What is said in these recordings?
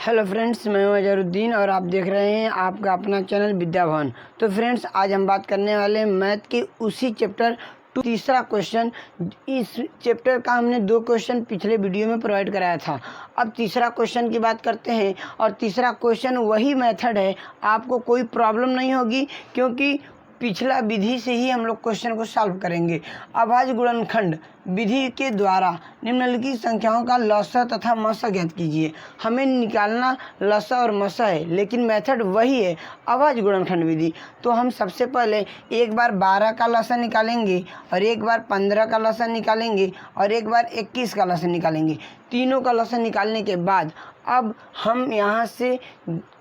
Hello friends, मैं हूं अजहरुद्दीन और आप देख रहे हैं आपका अपना चैनल विद्या भवन। तो फ्रेंड्स, आज हम बात करने वाले हैं मैथ के उसी चैप्टर तीसरा क्वेश्चन। इस चैप्टर का हमने 2 क्वेश्चन पिछले वीडियो में प्रोवाइड कराया था। अब तीसरा क्वेश्चन की बात करते हैं और तीसरा क्वेश्चन वही मेथड है, आपको कोई प्रॉब्लम नहीं होगी क्योंकि पिछला विधि से ही हम लोग क्वेश्चन को सॉल्व करेंगे। अभाज्य गुणनखंड विधि के द्वारा निम्नलिखित संख्याओं का लसा तथा मसा ज्ञात कीजिए। हमें निकालना लसा और मसा है, लेकिन मेथड वही है, अभाज्य गुणनखंड विधि। तो हम सबसे पहले एक बार 12 का लसा निकालेंगे और एक बार 15 का लसा निकालेंगे और एक बार 21 का लसा निकालेंगे। तीनों का लसा निकालने के बाद अब हम यहाँ से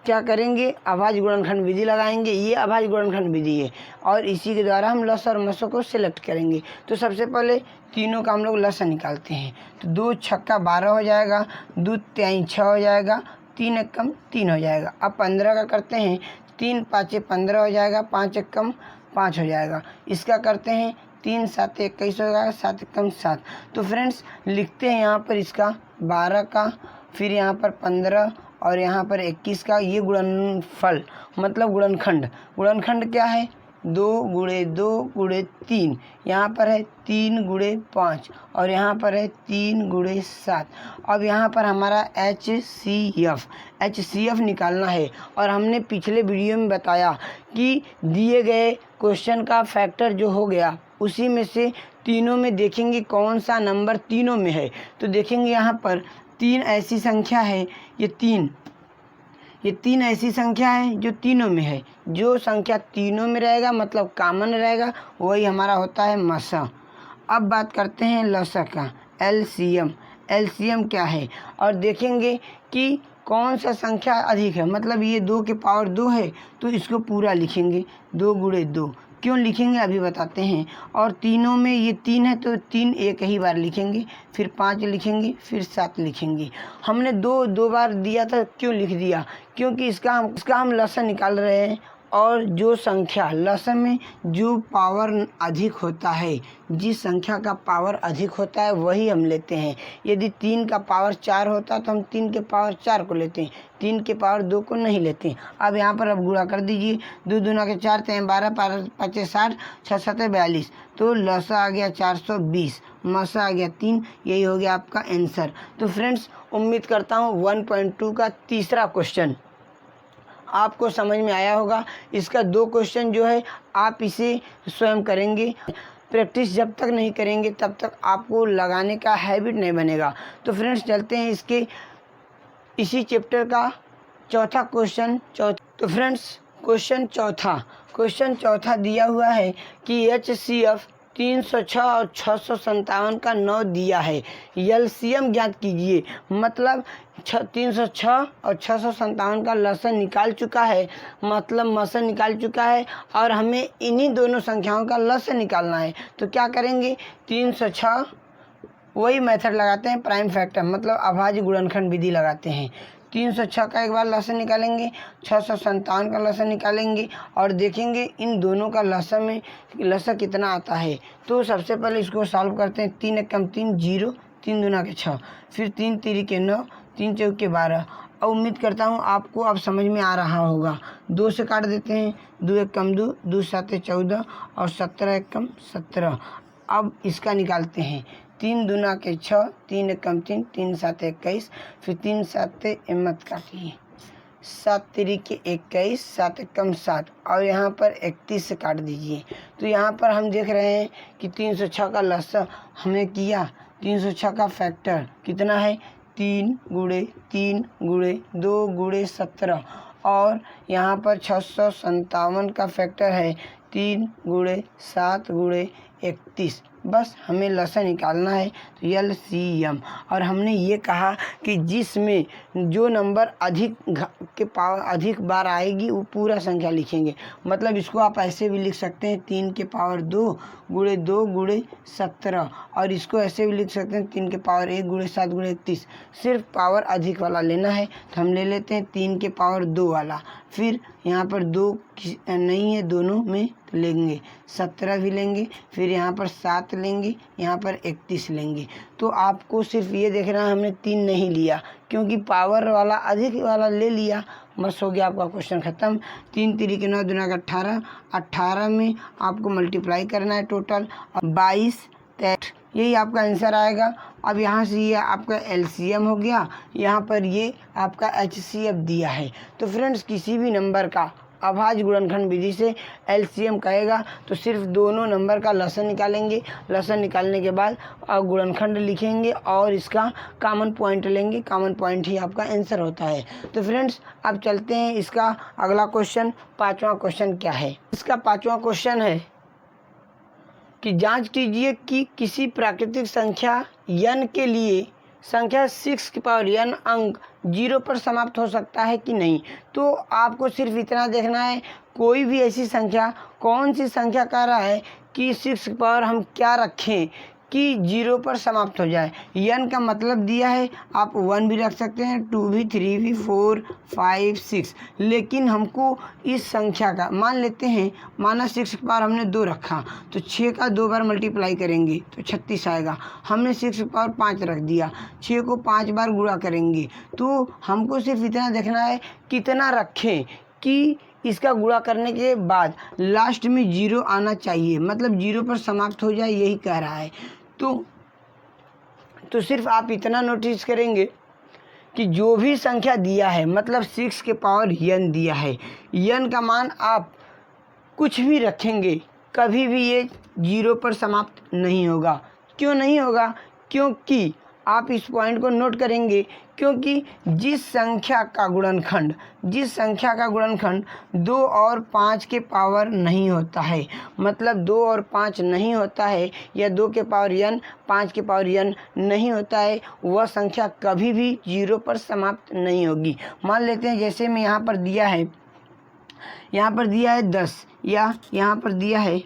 क्या करेंगे, अभाज्य गुणनखंड विधि लगाएंगे। ये अभाज्य गुणनखंड विधि है और इसी के द्वारा हम लसा और मसा को सिलेक्ट करेंगे। तो सबसे पहले तीनों का हम लोग लसा निकालते हैं। तो 2 छक्का 12 हो जाएगा, 2 तिहाई 6 हो जाएगा, 3 एकम 3 हो जाएगा। अब 15 का करते हैं, 3 पाँचे 15 हो जाएगा, 5 एकम 5 हो जाएगा। इसका करते हैं 3 साते 21 हो जाएगा, 7 एकम 7। तो फ्रेंड्स लिखते हैं यहाँ पर इसका 12 का, फिर यहाँ पर 15 और यहाँ पर 21 का। ये गुणनफल मतलब गुणनखंड। गुणनखंड क्या है, 2 गुणे 2 गुणे 3। यहाँ पर है 3 गुणे 5 और यहाँ पर है 3 गुणे 7। अब यहाँ पर हमारा HCF निकालना है। और हमने पिछले वीडियो में बताया कि दिए गए क्वेश्चन का फैक्टर जो हो गया उसी में से तीनों में देखेंगे कौन सा नंबर तीनों में है। तो देखेंगे यहाँ पर 3 ऐसी संख्या है, ये 3 ऐसी संख्या है जो तीनों में है। जो संख्या तीनों में रहेगा मतलब कॉमन रहेगा, वही हमारा होता है मसा। अब बात करते हैं लसा का, एलसीएम क्या है और देखेंगे कि कौन सा संख्या अधिक है। मतलब ये 2 के पावर 2 है तो इसको पूरा लिखेंगे, 2 गुणे 2। क्यों लिखेंगे अभी बताते हैं। और तीनों में ये 3 है तो 3 एक ही बार लिखेंगे, फिर 5 लिखेंगे, फिर 7 लिखेंगे। हमने 2 बार दिया था, क्यों लिख दिया, क्योंकि इसका हम लसा निकाल रहे हैं। और जो संख्या लसा में जो पावर अधिक होता है, जिस संख्या का पावर अधिक होता है वही हम लेते हैं। यदि 3 का पावर 4 होता तो हम 3 के पावर 4 को लेते हैं, 3 के पावर 2 को नहीं लेते हैं। अब यहाँ पर अब गुणा कर दीजिए, 2 दूना के 4 3 12 5 60 6 7 42। तो लसा आ गया 420, मसा आ गया 3। यही हो गया आपका आंसर। तो फ्रेंड्स, उम्मीद करता हूँ 1.2 का तीसरा क्वेश्चन आपको समझ में आया होगा। इसका 2 क्वेश्चन जो है आप इसे स्वयं करेंगे। प्रैक्टिस जब तक नहीं करेंगे तब तक आपको लगाने का हैबिट नहीं बनेगा। तो फ्रेंड्स, चलते हैं इसी चैप्टर का चौथा क्वेश्चन। तो फ्रेंड्स, क्वेश्चन चौथा दिया हुआ है कि HCF 306 और 657 का 9 दिया है। एलसीएम ज्ञात कीजिए। मतलब 306 और 657 का लसा निकाल चुका है, मतलब मसा निकाल चुका है और हमें इन्हीं दोनों संख्याओं का लसा निकालना है। तो क्या करेंगे, 306 वही मेथड लगाते हैं, प्राइम फैक्टर मतलब अभाज्य गुणनखंड विधि लगाते हैं। 306 का एक बार लसा निकालेंगे, 657 का लसा निकालेंगे और देखेंगे इन दोनों का लसा कितना आता है। तो सबसे पहले इसको सॉल्व करते हैं। 3 एकम 3 0, 3 दूना के 6, फिर 3 तिरी के 9, 3 चौक के 12। और उम्मीद करता हूँ आपको अब समझ में आ रहा होगा। 2 से काट देते हैं, 2 एकम 2, 2 साते 14 और 17 एकम 17। अब इसका निकालते हैं, 3 दूना के 6, 3 एकम 3, 3 साते 21, फिर 3 साते मत काटिए, 7 तिरी के 21, 7 एकम 7 और यहाँ पर 31 से काट दीजिए। तो यहाँ पर हम देख रहे हैं कि 306 का लसा हमने किया। 306 का फैक्टर कितना है, 3 गुणे 3 गुणे 2 गुणे 17 और यहाँ पर 657 का फैक्टर है 3 गुणे 7 गुणे 31। बस हमें लसा निकालना है। तो एलसीएम, और हमने ये कहा कि जिसमें जो नंबर अधिक बार आएगी वो पूरा संख्या लिखेंगे। मतलब इसको आप ऐसे भी लिख सकते हैं, 3 के पावर 2 गुणे 2 गुणे 17 और इसको ऐसे भी लिख सकते हैं 3 के पावर 1 गुणे 7 गुणे 31। सिर्फ पावर अधिक वाला लेना है तो हम ले लेते हैं 3 के पावर 2 वाला। फिर यहाँ पर 2 नहीं है दोनों में तो लेंगे 17 भी लेंगे, फिर यहाँ पर 7 लेंगे, यहाँ पर 31 लेंगे। तो आपको सिर्फ ये देखना है हमने 3 नहीं लिया क्योंकि पावर वाला अधिक वाला ले लिया, बस हो गया आपका क्वेश्चन ख़त्म। 3 3 के 9 दूना का 18, 18 में आपको मल्टीप्लाई करना है टोटल 22 23, यही आपका आंसर आएगा। अब यहाँ से ये आपका एलसीएम हो गया, यहाँ पर ये आपका एचसीएफ दिया है। तो फ्रेंड्स किसी भी नंबर का अभाज्य गुणनखंड विधि से एलसीएम कहेगा तो सिर्फ दोनों नंबर का लसन निकालेंगे, लसन निकालने के बाद गुणनखंड लिखेंगे और इसका कॉमन पॉइंट लेंगे, कॉमन पॉइंट ही आपका आंसर होता है। तो फ्रेंड्स अब चलते हैं इसका अगला क्वेश्चन, 5वां क्वेश्चन क्या है। इसका 5वां क्वेश्चन है कि जांच कीजिए कि किसी प्राकृतिक संख्या n के लिए संख्या 6 की पावर n अंक 0 पर समाप्त हो सकता है कि नहीं। तो आपको सिर्फ इतना देखना है, कोई भी ऐसी संख्या, कौन सी संख्या कह रहा है कि 6 की पावर हम क्या रखें कि 0 पर समाप्त हो जाए। n का मतलब दिया है, आप 1 भी रख सकते हैं, 2 भी, 3 भी, 4 5 6, लेकिन हमको इस संख्या का मान लेते हैं, माना 6 की पावर हमने 2 रखा तो 6 का 2 बार मल्टीप्लाई करेंगे तो 36 आएगा। हमने 6 की पावर 5 रख दिया, 6 को 5 बार गुणा करेंगे तो हमको सिर्फ इतना देखना है कितना रखें कि इसका गुणा करने के बाद लास्ट में 0 आना चाहिए, मतलब 0 पर समाप्त हो जाए, यही कह रहा है। तो सिर्फ आप इतना नोटिस करेंगे कि जो भी संख्या दिया है, मतलब 6 के पावर n दिया है, n का मान आप कुछ भी रखेंगे कभी भी ये 0 पर समाप्त नहीं होगा। क्यों नहीं होगा? क्योंकि आप इस पॉइंट को नोट करेंगे, क्योंकि जिस संख्या का गुणनखंड 2 और 5 के पावर नहीं होता है, मतलब 2 और 5 नहीं होता है, या 2 के पावर n 5 के पावर n नहीं होता है, वह संख्या कभी भी 0 पर समाप्त नहीं होगी। मान लेते हैं जैसे मैं यहाँ पर दिया है 10 या यहाँ पर दिया है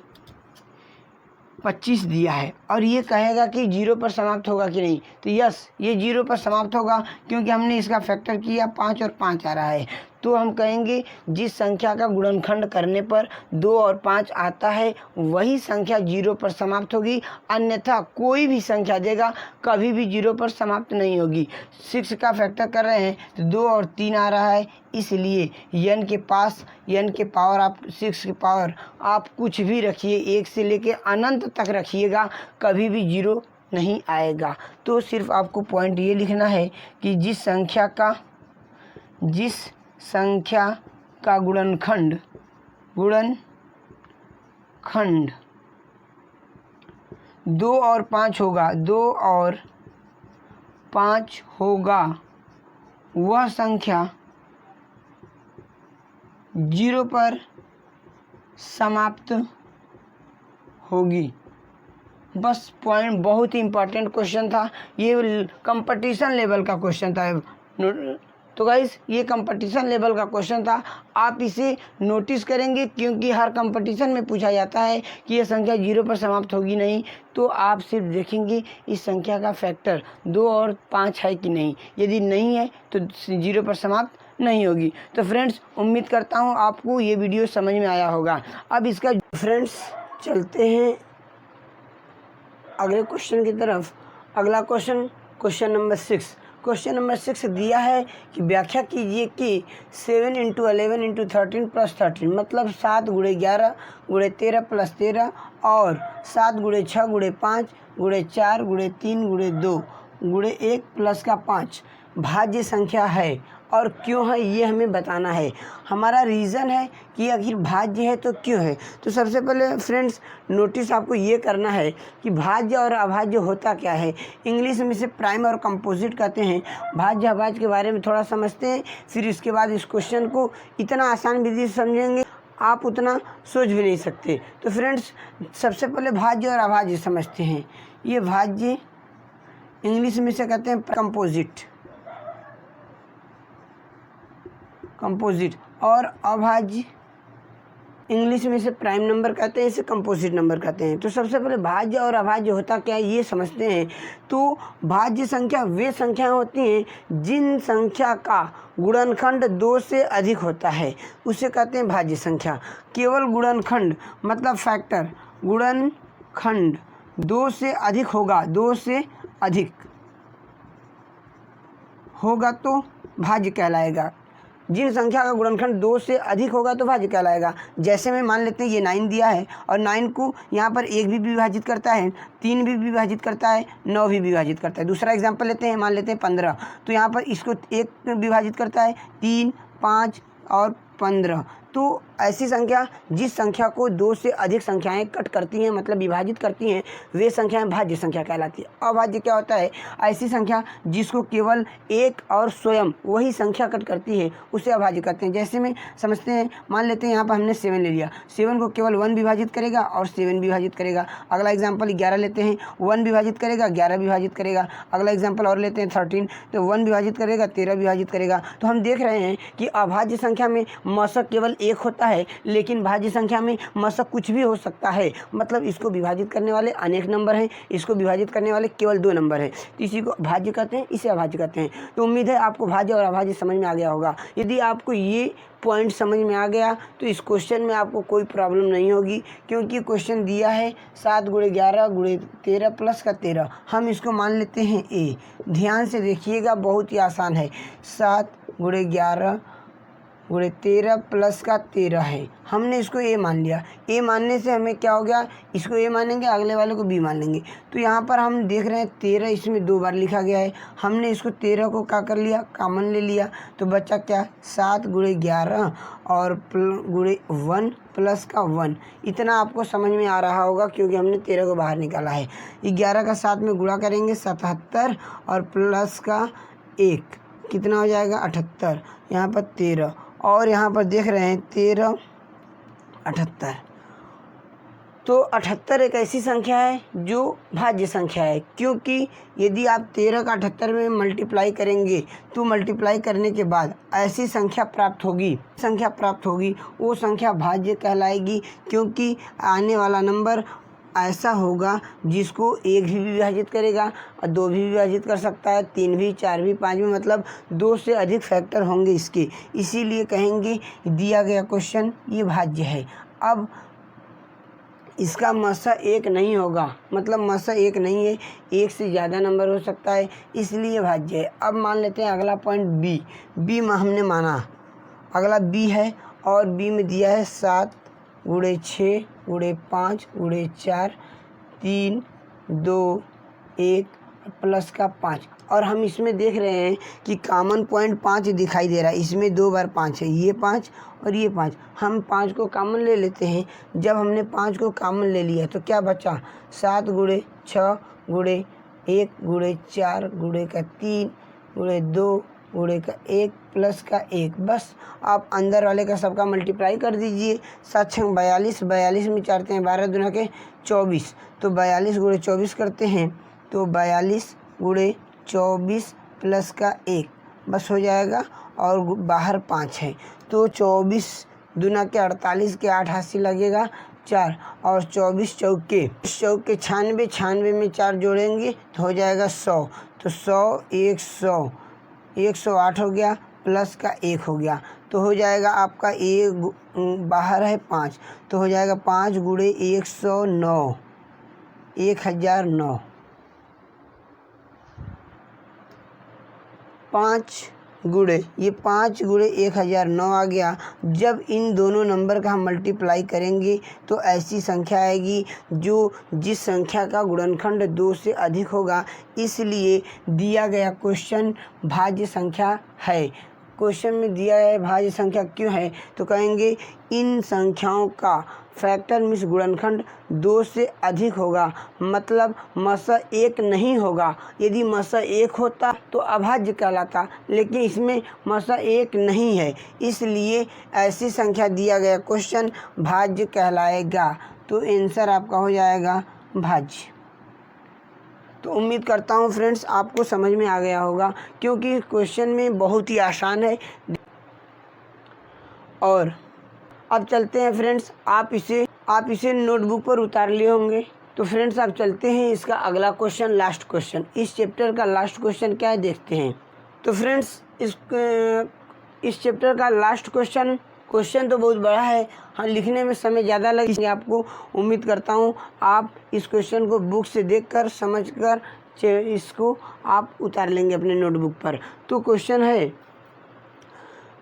25 दिया है और ये कहेगा कि 0 पर समाप्त होगा कि नहीं, तो यस ये 0 पर समाप्त होगा क्योंकि हमने इसका फैक्टर किया 5 और 5 आ रहा है। तो हम कहेंगे जिस संख्या का गुणनखंड करने पर 2 और 5 आता है वही संख्या 0 पर समाप्त होगी, अन्यथा कोई भी संख्या देगा कभी भी 0 पर समाप्त नहीं होगी। 6 का फैक्टर कर रहे हैं तो 2 और 3 आ रहा है, इसलिए n के पावर आप 6 के पावर आप कुछ भी रखिए, 1 से लेके अनंत तक रखिएगा, कभी भी 0 नहीं आएगा। तो सिर्फ आपको पॉइंट ये लिखना है कि जिस संख्या का गुणनखंड 2 और 5 होगा, वह संख्या 0 पर समाप्त होगी। बस पॉइंट बहुत ही इम्पोर्टेंट क्वेश्चन था, ये कंपटीशन लेवल का क्वेश्चन था। तो गाइस ये कंपटीशन लेवल का क्वेश्चन था, आप इसे नोटिस करेंगे क्योंकि हर कंपटीशन में पूछा जाता है कि यह संख्या 0 पर समाप्त होगी नहीं, तो आप सिर्फ देखेंगे इस संख्या का फैक्टर 2 और 5 है कि नहीं, यदि नहीं है तो 0 पर समाप्त नहीं होगी। तो फ्रेंड्स उम्मीद करता हूँ आपको ये वीडियो समझ में आया होगा। अब इसका फ्रेंड्स चलते हैं अगले क्वेश्चन की तरफ। अगला क्वेश्चन नंबर 6। क्वेश्चन नंबर 6 दिया है कि व्याख्या कीजिए कि 7 × 11 × 13 + 13 मतलब 7 × 11 × 13 + 13 और 7 × 6 × 5 × 4 × 3 × 2 × 1 प्लस का 5 भाज्य संख्या है और क्यों है ये हमें बताना है। हमारा रीज़न है कि आखिर भाज्य है तो क्यों है। तो सबसे पहले फ्रेंड्स नोटिस आपको ये करना है कि भाज्य और अभाज्य होता क्या है। इंग्लिश में इसे प्राइम और कंपोजिट कहते हैं। भाज्य अभाज्य के बारे में थोड़ा समझते हैं, फिर इसके बाद इस क्वेश्चन को इतना आसान विधि से समझेंगे आप उतना सोच भी नहीं सकते। तो फ्रेंड्स सबसे पहले भाज्य और अभाज्य समझते हैं। ये भाज्य इंग्लिश में इसे कहते हैं कंपोजिट और अभाज्य इंग्लिश में इसे प्राइम नंबर कहते हैं, इसे कंपोजिट नंबर कहते हैं। तो सबसे पहले भाज्य और अभाज्य होता क्या है ये समझते हैं। तो भाज्य संख्या वे संख्याएं होती हैं जिन संख्या का गुणनखंड 2 से अधिक होता है, उसे कहते हैं भाज्य संख्या। केवल गुणनखंड मतलब फैक्टर, गुणनखंड 2 से अधिक होगा, 2 से अधिक होगा तो भाज्य कहलाएगा। जिन संख्या का गुणनखंड 2 से अधिक होगा तो भाज्य कहलाएगा। जैसे में मान लेते हैं ये 9 दिया है और 9 को यहाँ पर 1 भी विभाजित करता है, 3 भी विभाजित करता है, 9 भी विभाजित करता है। दूसरा एग्जाम्पल लेते हैं, मान लेते हैं 15, तो यहाँ पर इसको 1 विभाजित करता है, 3, 5 और 15। तो ऐसी संख्या जिस संख्या को 2 से अधिक संख्याएं कट करती हैं मतलब विभाजित करती हैं, वे संख्याएं भाज्य संख्या कहलाती है। अभाज्य क्या होता है? ऐसी संख्या जिसको केवल एक और स्वयं वही संख्या कट करती है, उसे अभाज्य कहते हैं। जैसे में समझते हैं, मान लेते हैं यहाँ पर हमने 7 ले लिया, 7 को केवल 1 विभाजित करेगा और 7 विभाजित करेगा। अगला एग्जाम्पल 11 लेते हैं, 1 विभाजित करेगा, 11 विभाजित करेगा। अगला एग्जाम्पल और लेते हैं 13, तो 1 विभाजित करेगा, 13 विभाजित करेगा। तो हम देख रहे हैं कि अभाज्य संख्या में मशक केवल एक होता है, लेकिन भाज्य संख्या में मशक कुछ भी हो सकता है। मतलब इसको विभाजित करने वाले अनेक नंबर हैं, इसको विभाजित करने वाले केवल 2 नंबर हैं। तो इसी को भाज्य कहते हैं, इसे अभाज्य कहते हैं। तो उम्मीद है आपको भाज्य और अभाज्य समझ में आ गया होगा। यदि आपको ये पॉइंट समझ में आ गया तो इस क्वेश्चन में आपको कोई प्रॉब्लम नहीं होगी, क्योंकि क्वेश्चन दिया है 7 × 11 × 13 प्लस का 13। हम इसको मान लेते हैं ए। ध्यान से देखिएगा, बहुत ही आसान है। 7 × 11 × 13 प्लस का 13 है, हमने इसको ए मान लिया। ए मानने से हमें क्या हो गया, इसको ए मानेंगे, अगले वाले को बी मान लेंगे। तो यहाँ पर हम देख रहे हैं 13 इसमें 2 बार लिखा गया है। हमने इसको 13 को क्या कर लिया, कॉमन ले लिया। तो बचा क्या, 7 × 11 और × 1 प्लस का 1। इतना आपको समझ में आ रहा होगा क्योंकि हमने 13 को बाहर निकाला है। 11 का 7 में गुणा करेंगे 77 और प्लस का 1 कितना हो जाएगा 78। यहाँ पर 13 और यहाँ पर देख रहे हैं 13 78। तो 78 एक ऐसी संख्या है जो भाज्य संख्या है, क्योंकि यदि आप 13 का 78 में मल्टीप्लाई करेंगे तो मल्टीप्लाई करने के बाद ऐसी संख्या प्राप्त होगी, वो संख्या भाज्य कहलाएगी। क्योंकि आने वाला नंबर ऐसा होगा जिसको 1 भी विभाजित करेगा और 2 भी विभाजित कर सकता है, 3 भी, 4 भी, 5 भी, मतलब 2 से अधिक फैक्टर होंगे इसके। इसीलिए कहेंगे दिया गया क्वेश्चन ये भाज्य है। अब इसका मसा 1 नहीं होगा, मतलब मसा 1 नहीं है, 1 से ज़्यादा नंबर हो सकता है, इसलिए भाज्य है। अब मान लेते हैं अगला पॉइंट बी में हमने माना, अगला बी है और बी में दिया है 7 × 6 × 5 × 4 3 2 1 प्लस का 5। और हम इसमें देख रहे हैं कि कॉमन पॉइंट 5 दिखाई दे रहा है। इसमें 2 बार 5 है, ये 5 और ये 5। हम 5 को कॉमन ले लेते हैं। जब हमने 5 को कॉमन ले लिया तो क्या बचा, 7 × 6 × 1 × 4 × का 3 × 2 × का 1 प्लस का 1। बस आप अंदर वाले का सबका मल्टीप्लाई कर दीजिए। 7 × 42, 42 में 4 × 12 दूना के 24, तो 42 × 24 करते हैं तो 42 × 24 प्लस का 1 बस हो जाएगा। और बाहर 5 है तो 24 दूना के 48 के 8 हाथ से लगेगा 4 और 24 चौके 96, 96 में 4 जोड़ेंगे तो हो जाएगा 100। तो 100 108 हो गया प्लस का 1 हो गया, तो हो जाएगा आपका बाहर है 5, तो हो जाएगा 5 × 109 1009। 5 × 1009 आ गया। जब इन दोनों नंबर का हम मल्टीप्लाई करेंगे तो ऐसी संख्या आएगी जो जिस संख्या का गुणनखंड 2 से अधिक होगा, इसलिए दिया गया क्वेश्चन भाज्य संख्या है। क्वेश्चन में दिया है भाज्य संख्या क्यों है, तो कहेंगे इन संख्याओं का फैक्टर मीन्स गुणनखंड 2 से अधिक होगा, मतलब मसा 1 नहीं होगा। यदि मसा 1 होता तो अभाज्य कहलाता, लेकिन इसमें मसा 1 नहीं है, इसलिए ऐसी संख्या दिया गया क्वेश्चन भाज्य कहलाएगा। तो आंसर आपका हो जाएगा भाज्य। तो उम्मीद करता हूँ फ्रेंड्स आपको समझ में आ गया होगा, क्योंकि क्वेश्चन में बहुत ही आसान है और अब चलते हैं फ्रेंड्स, आप इसे नोटबुक पर उतार लिए होंगे। तो फ्रेंड्स अब चलते हैं इसका अगला क्वेश्चन, लास्ट क्वेश्चन। इस चैप्टर का लास्ट क्वेश्चन क्या है देखते हैं। तो फ्रेंड्स इस चैप्टर का लास्ट क्वेश्चन तो बहुत बड़ा है, हाँ लिखने में समय ज़्यादा लगेगा आपको। उम्मीद करता हूँ आप इस क्वेश्चन को बुक से देखकर समझकर इसको आप उतार लेंगे अपने नोटबुक पर। तो क्वेश्चन है,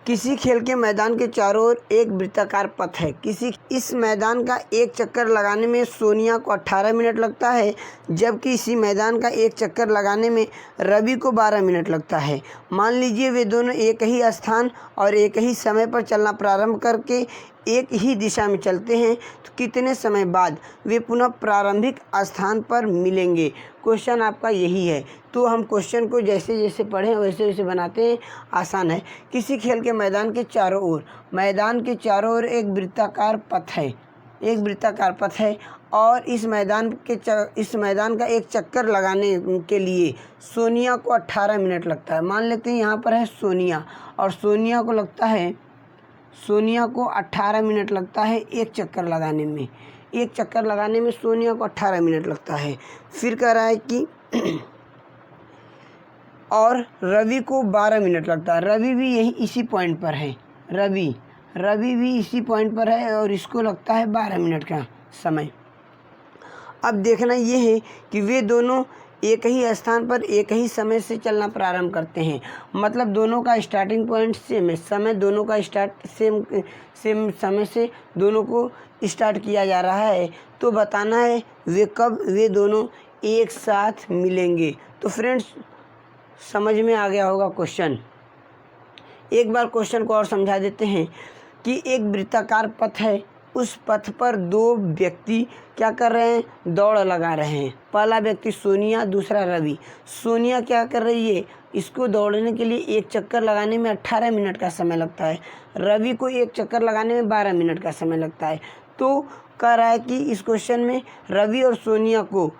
किसी खेल के मैदान के चारों ओर एक वृत्ताकार पथ है। इस मैदान का एक चक्कर लगाने में सोनिया को 18 मिनट लगता है, जबकि इसी मैदान का एक चक्कर लगाने में रवि को 12 मिनट लगता है। मान लीजिए वे दोनों एक ही स्थान और एक ही समय पर चलना प्रारंभ करके एक ही दिशा में चलते हैं, तो कितने समय बाद वे पुनः प्रारंभिक स्थान पर मिलेंगे। क्वेश्चन आपका यही है। तो हम क्वेश्चन को जैसे जैसे पढ़ें वैसे वैसे बनाते हैं, आसान है। किसी खेल के मैदान के चारों ओर एक वृत्ताकार पथ है और इस मैदान का एक चक्कर लगाने के लिए सोनिया को 18 मिनट लगता है। मान लेते हैं यहाँ पर है सोनिया, और सोनिया को 18 मिनट लगता है एक चक्कर लगाने में सोनिया को 18 मिनट लगता है। फिर कह रहा है कि और रवि को 12 मिनट लगता है। रवि भी इसी पॉइंट पर है, रवि भी इसी पॉइंट पर है और इसको लगता है 12 मिनट का समय। अब देखना ये है कि वे दोनों एक ही स्थान पर एक ही समय से चलना प्रारंभ करते हैं, मतलब दोनों का स्टार्टिंग पॉइंट सेम है, समय दोनों का सेम समय से दोनों को स्टार्ट किया जा रहा है। तो बताना है वे दोनों एक साथ मिलेंगे। तो फ्रेंड्स समझ में आ गया होगा क्वेश्चन। एक बार क्वेश्चन को और समझा देते हैं कि एक वृत्ताकार पथ है, उस पथ पर दो व्यक्ति क्या कर रहे हैं, दौड़ लगा रहे हैं। पहला व्यक्ति सोनिया, दूसरा रवि। सोनिया क्या कर रही है, इसको दौड़ने के लिए एक चक्कर लगाने में 18 मिनट का समय लगता है, रवि को एक चक्कर लगाने में 12 मिनट का समय लगता है। तो कह रहा है कि इस क्वेश्चन में रवि और सोनिया को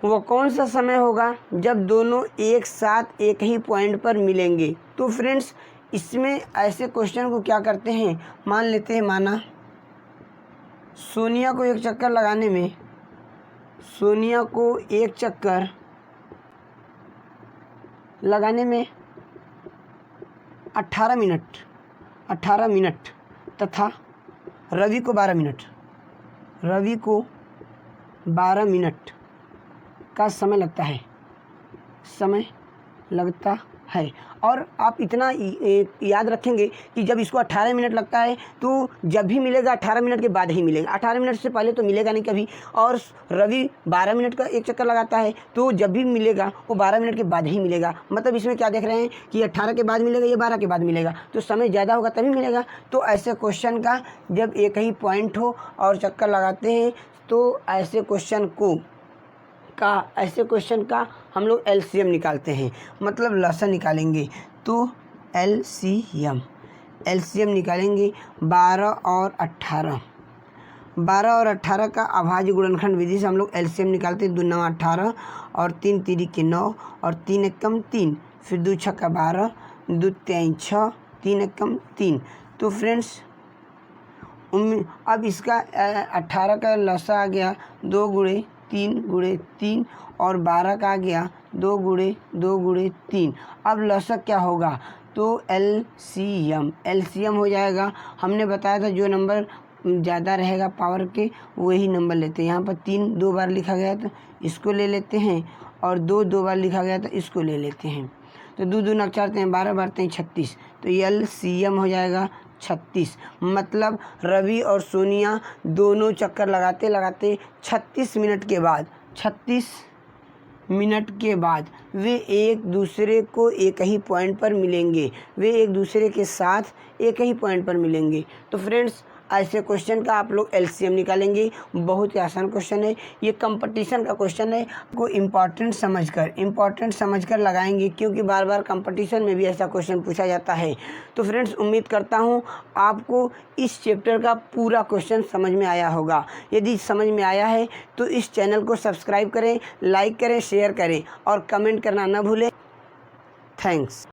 वो कौन सा समय होगा जब दोनों एक साथ एक ही पॉइंट पर मिलेंगे। तो फ्रेंड्स इसमें ऐसे क्वेश्चन को क्या करते हैं, मान लेते हैं माना सोनिया को एक चक्कर लगाने में 18 मिनट तथा रवि को 12 मिनट का समय लगता है। और आप इतना याद रखेंगे कि जब इसको 18 मिनट लगता है तो जब भी मिलेगा 18 मिनट के बाद ही मिलेगा, 18 मिनट से पहले तो मिलेगा नहीं कभी। और रवि 12 मिनट का एक चक्कर लगाता है तो जब भी मिलेगा वो 12 मिनट के बाद ही मिलेगा। मतलब इसमें क्या देख रहे हैं कि 18 के बाद मिलेगा या 12 के बाद मिलेगा, तो समय ज़्यादा होगा तभी मिलेगा। तो ऐसे क्वेश्चन का जब एक ही पॉइंट हो और चक्कर लगाते हैं तो ऐसे क्वेश्चन का हम लोग एलसीएम निकालते हैं, मतलब लसा निकालेंगे। तो एलसीएम निकालेंगे 12 और 18 का अभाज्य गुणनखंड विधि से हम लोग एलसीएम निकालते हैं। 2 9 18 और 3 3 के 9 और 3 एकम 3, फिर 2 6 का 12, 2 3 6, 3 एकम 3। तो फ्रेंड्स अब इसका 18 का लसा आ गया 2 गुणे 3 और 12 का आ गया 2 गुणे 3। अब लसक क्या होगा, तो एलसीएम हो जाएगा। हमने बताया था जो नंबर ज़्यादा रहेगा पावर के वही नंबर लेते हैं। यहाँ पर 3 2 बार लिखा गया था, इसको ले लेते हैं, और 2 2 बार लिखा गया था, इसको ले लेते हैं। तो 2 2 9 4 3 12 12 36, तो एलसीएम हो जाएगा 36। मतलब रवि और सोनिया दोनों चक्कर लगाते 36 मिनट के बाद वे एक दूसरे को एक ही पॉइंट पर मिलेंगे, वे एक दूसरे के साथ एक ही पॉइंट पर मिलेंगे। तो फ्रेंड्स ऐसे क्वेश्चन का आप लोग एलसीएम निकालेंगे। बहुत ही आसान क्वेश्चन है, ये कंपटीशन का क्वेश्चन है। को इम्पॉर्टेंट समझकर लगाएंगे, क्योंकि बार बार कंपटीशन में भी ऐसा क्वेश्चन पूछा जाता है। तो फ्रेंड्स उम्मीद करता हूँ आपको इस चैप्टर का पूरा क्वेश्चन समझ में आया होगा। यदि समझ में आया है तो इस चैनल को सब्सक्राइब करें, लाइक करें, शेयर करें और कमेंट करना न भूलें। थैंक्स।